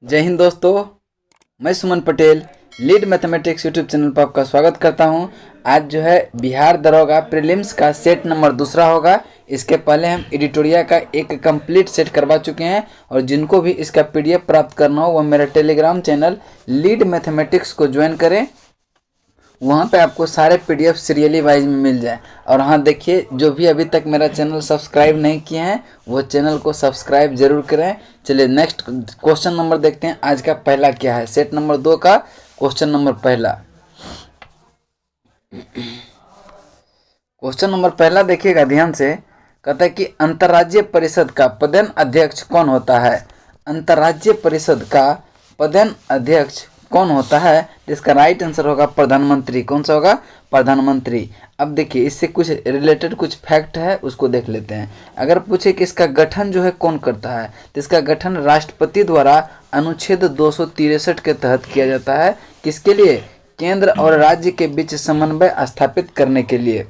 जय हिंद दोस्तों, मैं Suman Patel lead mathematics YouTube channel पर आपका स्वागत करता हूं। आज जो है बिहार दरोगा प्रीलिम्स का सेट नंबर दूसरा होगा। इसके पहले हम एडिटोरिया का एक कंप्लीट सेट करवा चुके हैं और जिनको भी इसका पीडीएफ प्राप्त करना हो वह मेरा टेलीग्राम चैनल लीड मैथमेटिक्स को ज्वाइन करें। वहाँ पे आपको सारे पीडीएफ सीरियली वाइज में मिल जाए। और हाँ देखिए, जो भी अभी तक मेरा चैनल सब्सक्राइब नहीं किए हैं वो चैनल को सब्सक्राइब जरूर करें। चलिए नेक्स्ट क्वेश्चन नंबर देखते हैं। आज का पहला क्या है, सेट नंबर 2 का क्वेश्चन नंबर पहला। क्वेश्चन नंबर पहला देखिएगा ध्यान से। कहता है कि अंतर्राज्यीय परिषद का पदेन अध्यक्ष कौन होता है। अंतर्राज्यीय परिषद का पदेन अध्यक्ष कौन होता है? इसका राइट आंसर होगा प्रधानमंत्री। कौन सा होगा? प्रधानमंत्री। अब देखिए इससे कुछ रिलेटेड कुछ फैक्ट है, उसको देख लेते हैं। अगर पूछे कि इसका गठन जो है कौन करता है, तो इसका गठन राष्ट्रपति द्वारा अनुच्छेद 263 के तहत किया जाता है। किसके लिए? केंद्र और राज्य के बीच समन्वय स्थापित करने के लिए।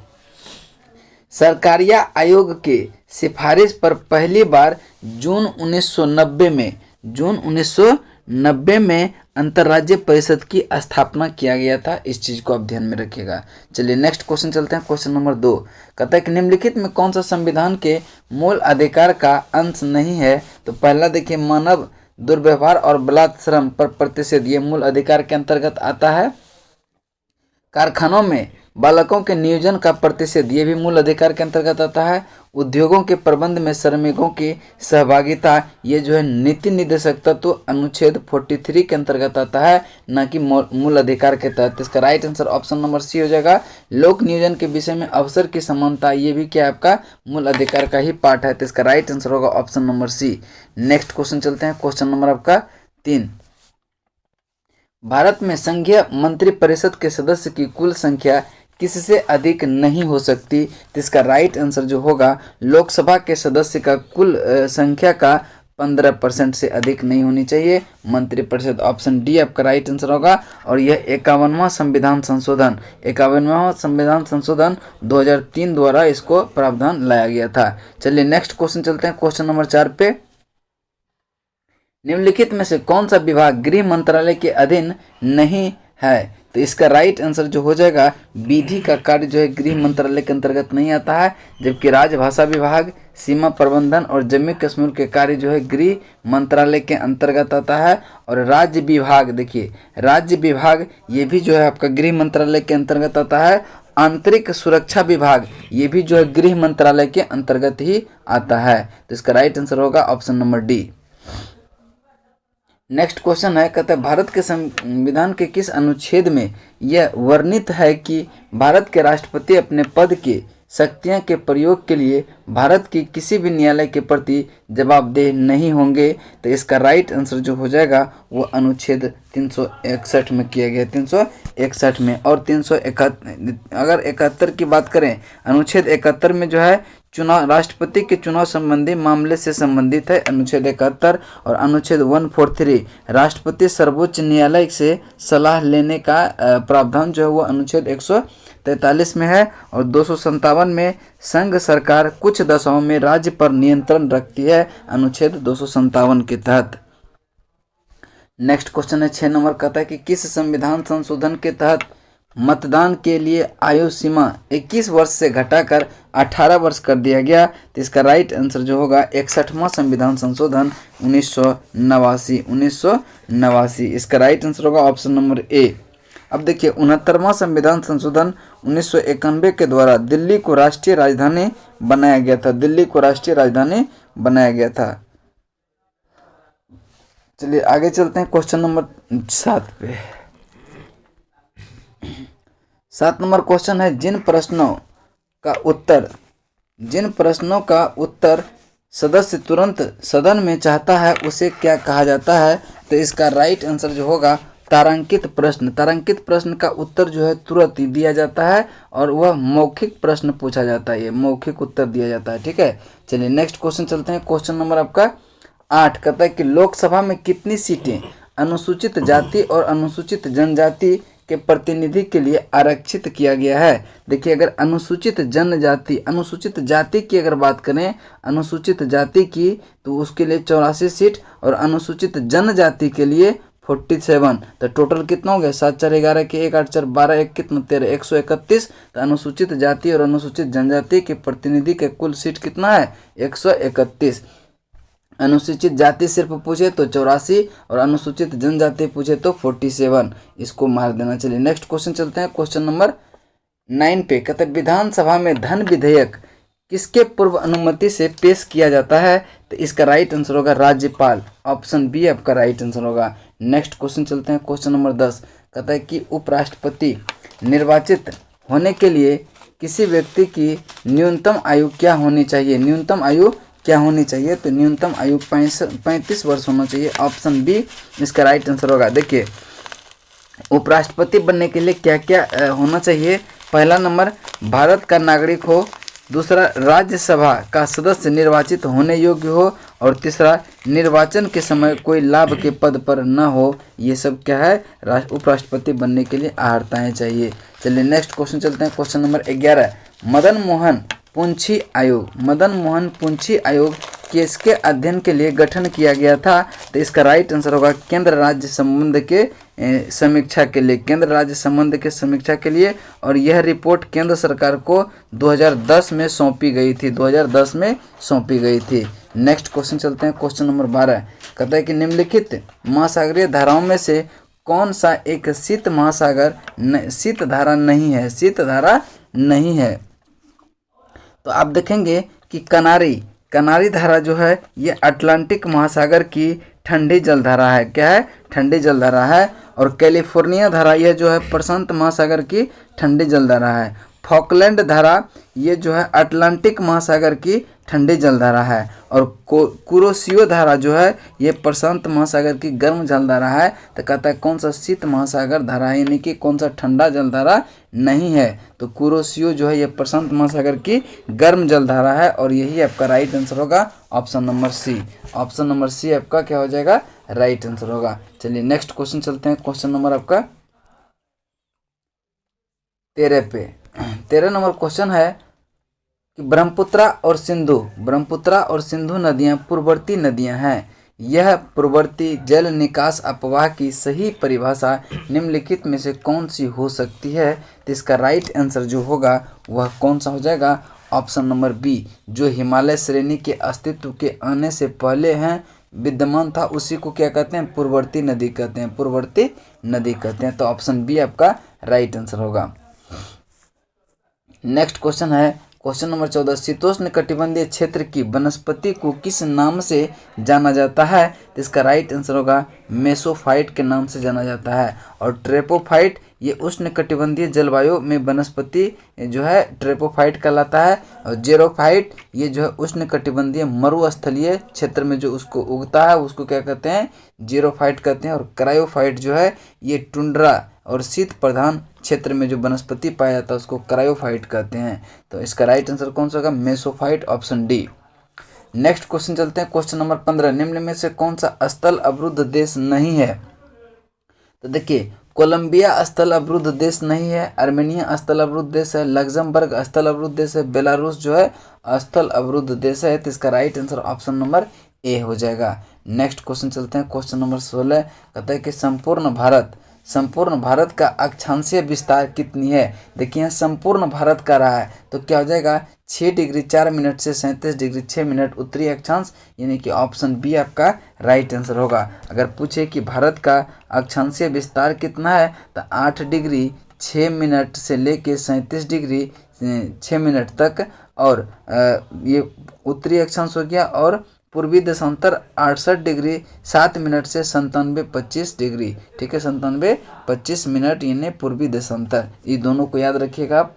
सरकारिया आयोग के सिफारिश पर पहली बार जून 1990 में अंतर्राज्यीय परिषद की स्थापना किया गया था। इस चीज को आप ध्यान में रखिएगा। चलिए नेक्स्ट क्वेश्चन चलते हैं। क्वेश्चन नंबर 2 कहता है कि निम्नलिखित में कौन सा संविधान के मूल अधिकार का अंश नहीं है? तो पहला देखिए, मानव दुर्व्यवहार और बलात्कार श्रम पर प्रतिषेध, ये मूल अधिकार के अंतर्गत आता है। कारखानों में बालकों के नियोजन का प्रतिषेध, ये भी मूल अधिकार के अंतर्गत आता है। उद्योगों के प्रबंध में श्रमिकों की सहभागिता, ये जो है नीति निर्देशक तत्व अनुच्छेद 43 के अंतर्गत आता है, न कि मूल अधिकार के तहत। इसका right answer option number C हो जाएगा। लोक नियोजन के विषय में अवसर की समानता, ये भी क्या आपका मूल अधिकार का ही पार्ट है। तो इसका राइट आंसर होगा option number C. Next question चलते हैं। क्वेश्चन नंबर आपका 3। भारत में संघीय मंत्रिपरिषद के सदस्य की कुल संख्या किससे अधिक नहीं हो सकती? तो इसका राइट आंसर जो होगा, लोकसभा के सदस्य का कुल संख्या का 15% से अधिक नहीं होनी चाहिए मंत्रिपरिषद। ऑप्शन डी आपका राइट आंसर होगा। और यह 51वां संविधान संशोधन 2003 द्वारा इसको प्रावधान लाया गया था। चलिए नेक्स्ट क्वेश्चन चलते हैं। क्वेश्चन नंबर 4 पे, निम्नलिखित में से कौन सा विभाग गृह मंत्रालय के अधीन नहीं है? तो इसका राइट आंसर जो हो जाएगा, विधि का कार्य जो है गृह मंत्रालय के अंतर्गत नहीं आता है, जबकि राजभाषा विभाग, सीमा प्रबंधन और जम्मू कश्मीर के कार्य जो है गृह मंत्रालय के अंतर्गत आता है। और राज्य विभाग, देखिए राज्य विभाग ये भी जो है आपका गृह मंत्रालय के अंतर्गत आता है। आंतरिक सुरक्षा विभाग ये भी जो है गृह मंत्रालय के अंतर्गत ही आता है। तो इसका राइट आंसर होगा option number D. Next question है, कहता है भारत के संविधान के किस अनुच्छेद में यह वर्णित है कि भारत के राष्ट्रपति अपने पद की शक्तियां के प्रयोग के लिए भारत की किसी भी न्यायालय के प्रति जवाबदेह नहीं होंगे? तो इसका राइट आंसर जो हो जाएगा वो अनुच्छेद 361 में किया गया, 361 में। और 371, अगर 71 की बात करें, अनुच्छेद 71 में जो है चुनाव, राष्ट्रपति के चुनाव संबंधी मामले से संबंधित है अनुच्छेद 71। और अनुच्छेद 143 राष्ट्रपति सर्वोच्च न्यायालय से सलाह लेने का प्रावधान जो है वो अनुच्छेद 143 में है। और 257 में संघ सरकार कुछ दशाओं में राज्य पर नियंत्रण रखती है, अनुच्छेद 257 के तहत। नेक्स्ट क्वेश्चन है 6 नंबर, कहता है कि किस संविधान संशोधन के तहत मतदान के लिए आयु सीमा 21 वर्ष से घटाकर 18 वर्ष कर दिया गया? तो इसका राइट आंसर जो होगा 61वां संविधान संशोधन 1989। इसका राइट आंसर होगा ऑप्शन नंबर ए। अब देखिए 69वां संविधान संशोधन 1991 के द्वारा दिल्ली को राष्ट्रीय राजधानी बनाया गया था। चलिए आगे चलते हैं। क्वेश्चन नंबर 7 पे। 7 नंबर क्वेश्चन है, जिन प्रश्नों का उत्तर सदस्य तुरंत सदन में चाहता है उसे क्या कहा जाता है? तो इसका राइट आंसर जो होगा तारांकित प्रश्न का उत्तर जो है तुरंत ही दिया जाता है और वह मौखिक प्रश्न पूछा जाता है, ये मौखिक उत्तर दिया जाता है। ठीक है, चलिए नेक्स्ट क्वेश्चन चलते हैं। क्वेश्चन नंबर आपका 8 कहता है कि लोकसभा में कितनी सीटें अनुसूचित जाति और अनुसूचित जनजाति के प्रतिनिधि के लिए आरक्षित किया गया है। देखिए, अगर अनुसूचित जनजाति, अनुसूचित जाति की अगर बात करें, अनुसूचित जाति की, तो उसके लिए 84 सीट और अनुसूचित जनजाति के लिए 47। तो टोटल कितना हो गया? 7 4 11 के 1 8 4 12 1 कितना 13 131। तो अनुसूचित जाति और अनुसूचित जनजाति के प्रतिनिधि के कुल सीट कितना है? 131। अनुसूचित जाति सिर्फ पूछे तो 84 और अनुसूचित जनजाति पूछे तो 47। इसको मार देना। चलिए नेक्स्ट क्वेश्चन चलते हैं, क्वेश्चन नंबर 9 पे। कहते हैं विधानसभा में धन विधेयक किसके पूर्व अनुमति से पेश किया जाता है? तो इसका राइट आंसर होगा राज्यपाल। ऑप्शन बी आपका राइट आंसर होगा। नेक्स्ट क्वेश्चन चलते हैं, क्वेश्चन नंबर 10। कहता है कि उपराष्ट्रपति निर्वाचित होने के लिए किसी व्यक्ति की न्यूनतम आयु क्या होनी चाहिए? न्यूनतम आयु क्या होनी चाहिए? तो न्यूनतम आयु 35 वर्ष होना चाहिए। ऑप्शन बी इसका राइट आंसर होगा। देखिए, उपराष्ट्रपति बनने के लिए क्या क्या होना चाहिए? पहला नंबर, भारत का नागरिक हो। दूसरा, राज्यसभा का सदस्य निर्वाचित होने योग्य हो। और तीसरा, निर्वाचन के समय कोई लाभ के पद पर न हो। ये सब क्या है? उपराष्ट्रपति बनने के लिए अर्हताएं चाहिए। चलिए नेक्स्ट क्वेश्चन चलते हैं, क्वेश्चन नंबर 11। मदन मोहन पुंछी आयोग, मदन मोहन पुंछी आयोग किसके अध्ययन के लिए गठन किया गया था? तो इसका राइट आंसर होगा केंद्र राज्य संबंध के समीक्षा के लिए, केंद्र राज्य संबंध के समीक्षा के लिए। और यह रिपोर्ट केंद्र सरकार को 2010 में सौंपी गई थी, 2010 में सौंपी गई थी। नेक्स्ट क्वेश्चन चलते हैं, क्वेश्चन नंबर 12। कहता है कि निम्नलिखित महासागरीय धाराओं में से कौन सा एक शीत महासागर शीत धारा नहीं है? शीत धारा नहीं है। तो आप देखेंगे कि कनारी धारा जो है ये अटलांटिक महासागर की ठंडी जलधारा है। क्या है? ठंडी जलधारा है। और कैलिफोर्निया धारा यह जो है प्रशांत महासागर की ठंडी जलधारा है। फॉकलैंड धारा ये जो है अटलांटिक महासागर की ठंडी जलधारा है। और कुरोशियो धारा जो है ये प्रशांत महासागर की गर्म जलधारा है। तो कहता है कौन सा शीत महासागर धारा है, यानी कि कौन सा ठंडा जलधारा नहीं है? तो कुरोशियो जो है ये प्रशांत महासागर की गर्म जलधारा है। और यही आपका राइट आंसर होगा, option number C. Option number C आपका क्या हो जाएगा? राइट आंसर होगा। चलिए नेक्स्ट क्वेश्चन चलते हैं, क्वेश्चन नंबर आपका 13 पे। 13 नंबर क्वेश्चन है कि ब्रह्मपुत्रा और सिंधु नदियां पूर्ववर्ती नदियां हैं। यह पूर्ववर्ती जल निकास अपवाह की सही परिभाषा निम्नलिखित में से कौन सी हो सकती है? तो इसका राइट आंसर जो होगा वह कौन सा हो जाएगा? ऑप्शन नंबर बी, जो हिमालय श्रेणी के अस्तित्व के आने से पहले हैं विद्यमान था, उसी को क्या कहते हैं? पूर्ववर्ती नदी कहते हैं, पूर्ववर्ती नदी कहते हैं। तो ऑप्शन बी आपका राइट आंसर होगा। नेक्स्ट क्वेश्चन है, क्वेश्चन नंबर 14। शीतोष्ण कटिबंधीय क्षेत्र की वनस्पति को किस नाम से जाना जाता है? तो इसका राइट आंसर होगा मेसोफाइट के नाम से जाना जाता है। और ट्रेपोफाइट ये उष्ण कटिबंधीय जलवायु में वनस्पति जो है ट्रेपोफाइट कहलाता है। और जेरोफाइट ये जो है उष्ण कटिबंधीय मरुस्थलीय क्षेत्र में जो उसको उगता है उसको क्या कहते हैं? जेरोफाइट कहते हैं। और क्रायोफाइट जो है ये टुंड्रा और शीत प्रधान क्षेत्र में जो वनस्पति पाया जाता है उसको क्रायोफाइट कहते हैं। तो इसका राइट आंसर कौन सा होगा? मेसोफाइट, ऑप्शन डी। नेक्स्ट क्वेश्चन चलते हैं, क्वेश्चन नंबर 15। निम्न में से कौन सा स्थल अवरुद्ध देश नहीं है? तो देखिए, कोलंबिया स्थल अवरुद्ध देश नहीं है, आर्मेनिया स्थल अवरुद्ध देश है, लग्जमबर्ग स्थल अवरुद्ध देश है, बेलारूस जो है स्थल अवरुद्ध देश है। तो इसका right answer option number A हो जाएगा। नेक्स्ट क्वेश्चन चलते हैं, क्वेश्चन नंबर 16। कहता है कि संपूर्ण भारत का अक्षांशीय विस्तार कितनी है? देखिए यहाँ संपूर्ण भारत का रहा है तो क्या हो जाएगा? 6 डिग्री 4 मिनट से 37 डिग्री 6 मिनट उत्तरी अक्षांश, यानी कि ऑप्शन बी आपका राइट आंसर होगा। अगर पूछे कि भारत का अक्षांशीय विस्तार कितना है तो 8 डिग्री 6 मिनट से लेके 37 डिग्री 6 मिनट तक। और ये उत्तरी अक्षांश हो गया। और पूर्वी देशांतर 68 डिग्री 7 मिनट से 97 25 डिग्री, ठीक है, 97 25 मिनट यानी पूर्वी देशांतर। ये दोनों को याद रखिएगा आप।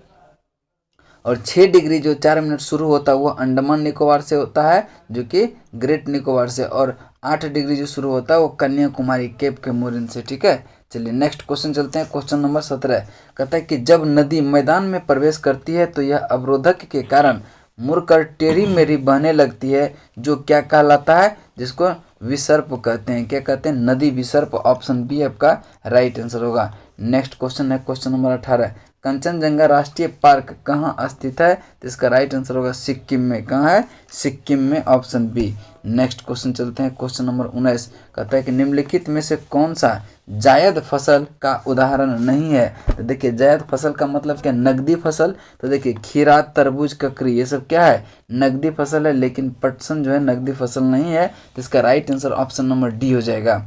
और 6 डिग्री जो 4 मिनट शुरू होता है वो अंडमान निकोबार से होता है, जो कि ग्रेट निकोबार से। और 8 डिग्री जो शुरू होता है वो कन्याकुमारी केप कैमोरिन से, ठीक है। चलिए नेक्स्ट क्वेश्चन चलते हैं, क्वेश्चन नंबर 17। कहता है कि जब नदी मैदान में प्रवेश करती है तो यह अवरोधक के कारण मुड़कर टेढ़ी मेढ़ी बहने लगती है, जो क्या कहलाता है, जिसको विसर्प कहते हैं। क्या कहते हैं? नदी विसर्प। ऑप्शन बी आपका राइट आंसर होगा। नेक्स्ट क्वेश्चन है क्वेश्चन नंबर 18। कंचनजंगा राष्ट्रीय पार्क कहाँ स्थित है? तो इसका राइट आंसर होगा सिक्किम में। कहाँ है? सिक्किम में, ऑप्शन बी। नेक्स्ट क्वेश्चन चलते हैं क्वेश्चन नंबर 19। कहता है कि निम्नलिखित में से कौन सा जायद फसल का उदाहरण नहीं है? तो देखिए जायद फसल का मतलब क्या? नकदी फसल। तो देखिए खीरा, तरबूज, ककड़ी ये सब क्या है? नकदी फसल है, लेकिन पटसन जो है नकदी फसल नहीं है। तो इसका right answer option number D हो जाएगा।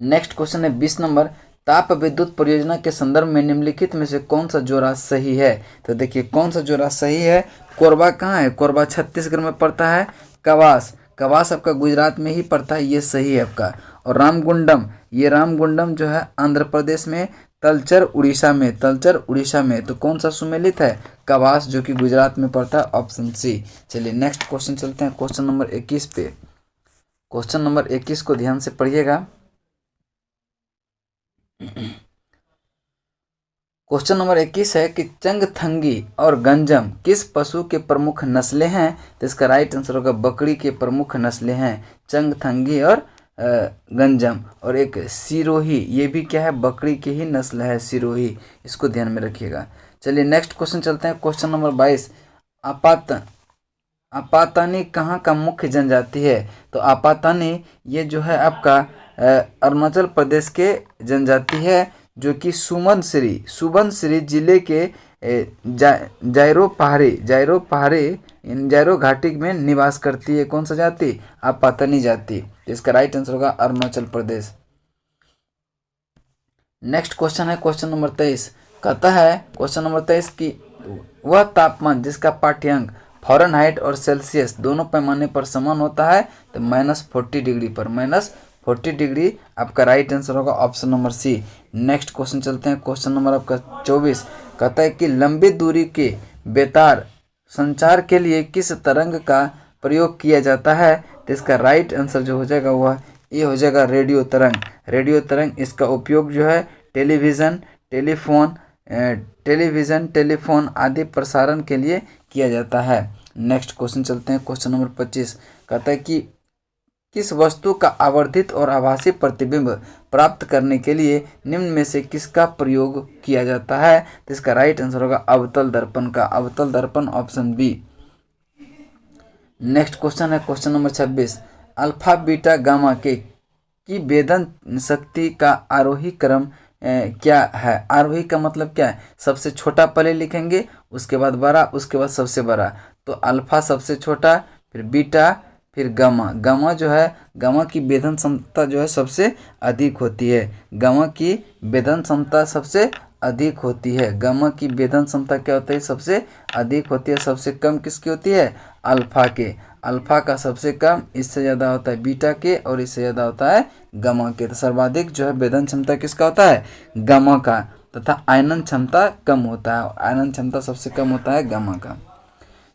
नेक्स्ट क्वेश्चन है 20 नंबर। ताप विद्युत परियोजना के संदर्भ में निम्नलिखित में से कौन सा जोड़ा सही है? तो देखिए कौन सा जोड़ा सही है? कोरबा कहाँ है? कोरबा छत्तीसगढ़ में पड़ता है। कवास, कवास आपका गुजरात में ही पड़ता है, ये सही है आपका। और रामगुंडम, ये रामगुंडम जो है आंध्र प्रदेश में। तलचर उड़ीसा में, तलचर उड़ीसा में। तो कौन सा सुमेलित है? कवास, जो कि गुजरात में पड़ता है, ऑप्शन सी। चलिए नेक्स्ट क्वेश्चन चलते हैं क्वेश्चन नंबर 21 पे। क्वेश्चन नंबर 21 को ध्यान से पढ़िएगा। क्वेश्चन नंबर 21 है कि चंगथंगी और गंजम किस पशु के प्रमुख नस्लें हैं? तो इसका राइट आंसर होगा बकरी के प्रमुख नस्लें हैं, चंगथंगी और गंजम। और एक सिरोही, ये भी क्या है? बकरी की ही नस्ल है, सिरोही। इसको ध्यान में रखिएगा। चलिए नेक्स्ट क्वेश्चन चलते हैं क्वेश्चन नंबर 22। आपातानी कहाँ का मुख्य जनजाति है? तो आपातानी ये जो है आपका अरुणाचल प्रदेश के जनजाति है, जो कि सुबनसिरी जिले के जायरो घाटी में निवास करती है। कौन सा जाति? आपातानी जाति। इसका राइट आंसर होगा अरुणाचल प्रदेश। नेक्स्ट क्वेश्चन है क्वेश्चन नंबर 23। कहता है क्वेश्चन नंबर 23 की वह तापमान जिसका पाठ्यांक फ़ारेनहाइट और सेल्सियस दोनों पैमाने पर समान होता है, तो -40 डिग्री पर, -40 डिग्री आपका राइट आंसर होगा, option number C. Next question चलते हैं क्वेश्चन नंबर आपका 24। कहता है कि लंबी दूरी के बेतार संचार के लिए किस तरंग का प्रयोग किया जाता है? तो इसका राइट आंसर जो हो जाएगा वह ये हो जाएगा रेडियो तरंग। रेडियो तरंग, इसका उपयोग जो है टेलीफोन आदि प्रसारण के लिए किया जाता है। नेक्स्ट क्वेश्चन चलते हैं क्वेश्चन नंबर 25। कहता है कि किस वस्तु का आवर्धित और आभासी प्रतिबिंब प्राप्त करने के लिए निम्न में से किसका प्रयोग किया जाता है? तो इसका राइट आंसर होगा अवतल दर्पण का, अवतल दर्पण, ऑप्शन बी। नेक्स्ट क्वेश्चन है question number 26। Alpha beta gamma की भेदन शक्ति का आरोही क्रम क्या है? आरोही का मतलब क्या है? सबसे छोटा पहले लिखेंगे, उसके बाद बड़ा, उसके बाद सबसे बड़ा। तो अल्फा सबसे छोटा, फिर बीटा, फिर गामा। गामा जो है, गामा की भेदन क्षमता जो है सबसे अधिक होती है। गामा की भेदन क्षमता सबसे अधिक होती है। गामा की भेदन क्षमता क्या होता है? सबसे अधिक होती है। सबसे कम किसकी होती है? अल्फा के। अल्फा का सबसे कम, इससे ज़्यादा होता है बीटा के, और इससे ज़्यादा होता है गामा के। तो सर्वाधिक जो है भेदन क्षमता किसका होता है? गामा का। तथा आयनन क्षमता कम होता है, आयनन क्षमता सबसे कम होता है गामा का।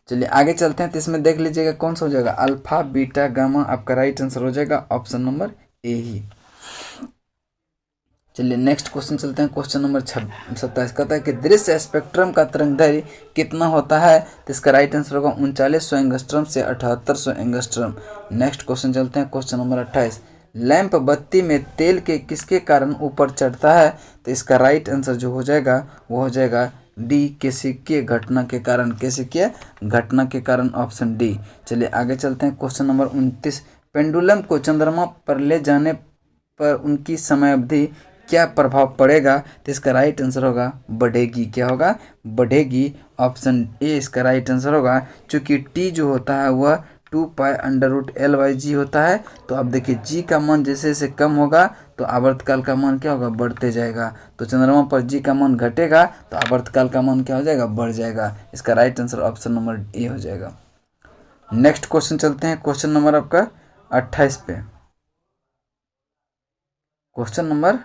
चलिए आगे चलते हैं। तो इसमें देख लीजिएगा कौन सा हो जाएगा? अल्फा बीटा गामा आपका राइट आंसर हो जाएगा, ऑप्शन नंबर ए ही। चलिए नेक्स्ट क्वेश्चन चलते हैं क्वेश्चन नंबर 27। कहता है कि दृश्य स्पेक्ट्रम का तरंगदैर्घ्य कितना होता है? तो इसका राइट आंसर होगा 3900 एंगस्ट्रम से 7800 एंगस्ट्रम। नेक्स्ट क्वेश्चन चलते हैं क्वेश्चन नंबर 28। लैंप बत्ती में तेल के किसके कारण ऊपर चढ़ता है? तो इसका राइट आंसर जो हो जाएगा वो हो जाएगा डी, केसिकीय घटना के कारण, केसिकीय घटना के कारण, ऑप्शन डी। चलिए आगे चलते हैं क्वेश्चन नंबर 29। पेंडुलम को चंद्रमा पर ले जाने पर उनकी समय अवधि क्या प्रभाव पड़ेगा? तो इसका राइट आंसर होगा बढ़ेगी। क्या होगा? बढ़ेगी, ऑप्शन ए इसका राइट आंसर होगा। चूँकि टी जो होता है वह 2π√L/g होता है। तो अब देखिए जी का मान जैसे जैसे कम होगा तो आवर्तकाल का मान क्या होगा? बढ़ते जाएगा। तो चंद्रमा पर जी का मान घटेगा तो आवर्तकाल का मान क्या हो जाएगा? बढ़ जाएगा। इसका right answer option number A हो जाएगा। नेक्स्ट क्वेश्चन चलते हैं क्वेश्चन नंबर आपका 28 पे। क्वेश्चन नंबर